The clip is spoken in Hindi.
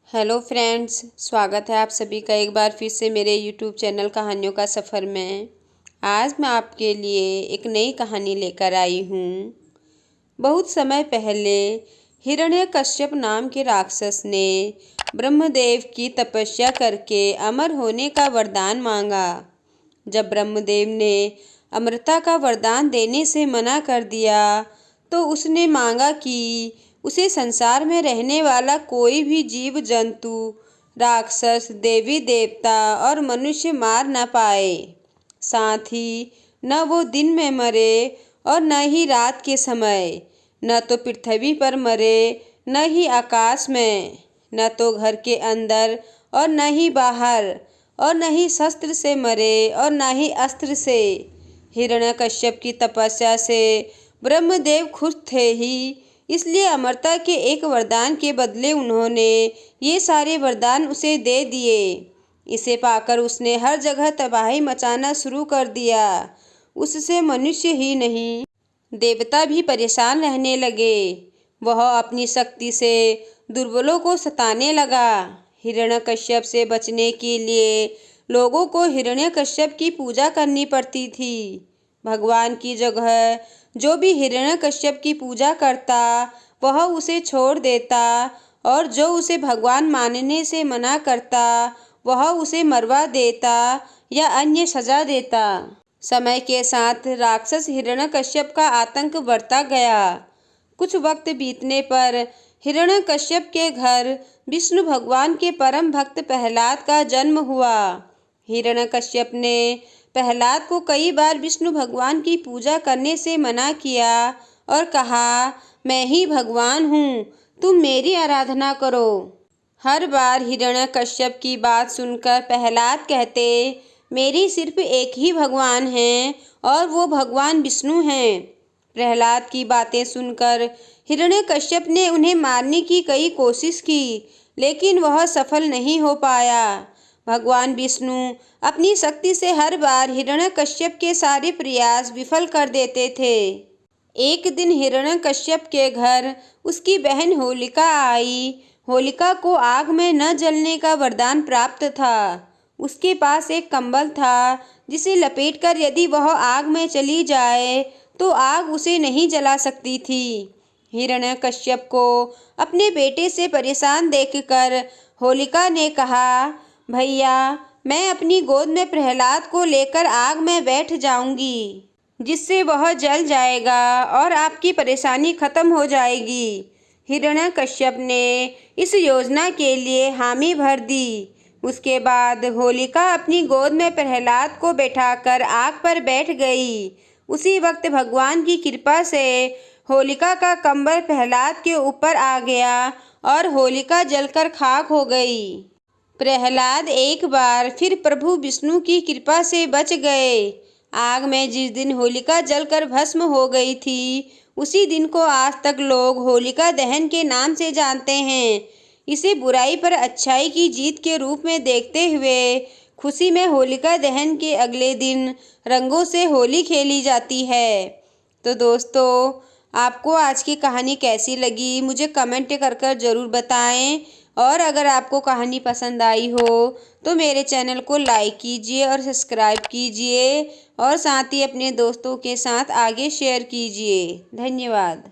हेलो फ्रेंड्स, स्वागत है आप सभी का एक बार फिर से मेरे यूट्यूब चैनल कहानियों का सफ़र में। आज मैं आपके लिए एक नई कहानी लेकर आई हूँ। बहुत समय पहले हिरण्यकश्यप नाम के राक्षस ने ब्रह्मदेव की तपस्या करके अमर होने का वरदान मांगा। जब ब्रह्मदेव ने अमरता का वरदान देने से मना कर दिया तो उसने मांगा कि उसे संसार में रहने वाला कोई भी जीव जंतु, राक्षस, देवी देवता और मनुष्य मार न पाए। साथ ही न वो दिन में मरे और न ही रात के समय, न तो पृथ्वी पर मरे, न ही आकाश में, न तो घर के अंदर और न ही बाहर, और न ही शस्त्र से मरे और न ही अस्त्र से। हिरण्यकश्यप की तपस्या से ब्रह्मदेव खुश थे ही, इसलिए अमरता के एक वरदान के बदले उन्होंने ये सारे वरदान उसे दे दिए। इसे पाकर उसने हर जगह तबाही मचाना शुरू कर दिया। उससे मनुष्य ही नहीं, देवता भी परेशान रहने लगे। वह अपनी शक्ति से दुर्बलों को सताने लगा। हिरण्यकश्यप से बचने के लिए लोगों को हिरण्यकश्यप की पूजा करनी पड़ती थी। भगवान की जगह जो भी हिरण्यकश्यप की पूजा करता वह उसे छोड़ देता, और जो उसे भगवान मानने से मना करता वह उसे मरवा देता या अन्य सजा देता। समय के साथ राक्षस हिरण्यकश्यप का आतंक बढ़ता गया। कुछ वक्त बीतने पर हिरण्यकश्यप के घर विष्णु भगवान के परम भक्त प्रहलाद का जन्म हुआ। हिरण्यकश्यप ने प्रहलाद को कई बार विष्णु भगवान की पूजा करने से मना किया और कहा, मैं ही भगवान हूँ, तुम मेरी आराधना करो। हर बार हिरण्यकश्यप की बात सुनकर प्रहलाद कहते, मेरी सिर्फ एक ही भगवान है और वो भगवान विष्णु हैं। प्रहलाद की बातें सुनकर हिरण्यकश्यप ने उन्हें मारने की कई कोशिश की, लेकिन वह सफल नहीं हो पाया। भगवान विष्णु अपनी शक्ति से हर बार हिरण्यकश्यप के सारे प्रयास विफल कर देते थे। एक दिन हिरण्यकश्यप के घर उसकी बहन होलिका आई। होलिका को आग में न जलने का वरदान प्राप्त था। उसके पास एक कंबल था जिसे लपेटकर यदि वह आग में चली जाए तो आग उसे नहीं जला सकती थी। हिरण्यकश्यप को अपने बेटे से परेशान देखकर होलिका ने कहा, भैया, मैं अपनी गोद में प्रहलाद को लेकर आग में बैठ जाऊंगी, जिससे वह जल जाएगा और आपकी परेशानी खत्म हो जाएगी। हिरण्यकश्यप ने इस योजना के लिए हामी भर दी। उसके बाद होलिका अपनी गोद में प्रहलाद को बैठाकर आग पर बैठ गई। उसी वक्त भगवान की कृपा से होलिका का कंबल प्रहलाद के ऊपर आ गया और होलिका जलकर खाक हो गई। प्रहलाद एक बार फिर प्रभु विष्णु की कृपा से बच गए। आग में जिस दिन होलिका जलकर भस्म हो गई थी, उसी दिन को आज तक लोग होलिका दहन के नाम से जानते हैं। इसे बुराई पर अच्छाई की जीत के रूप में देखते हुए खुशी में होलिका दहन के अगले दिन रंगों से होली खेली जाती है। तो दोस्तों, आपको आज की कहानी कैसी लगी मुझे कमेंट कर ज़रूर बताएं। और अगर आपको कहानी पसंद आई हो तो मेरे चैनल को लाइक कीजिए और सब्सक्राइब कीजिए, और साथ ही अपने दोस्तों के साथ आगे शेयर कीजिए। धन्यवाद।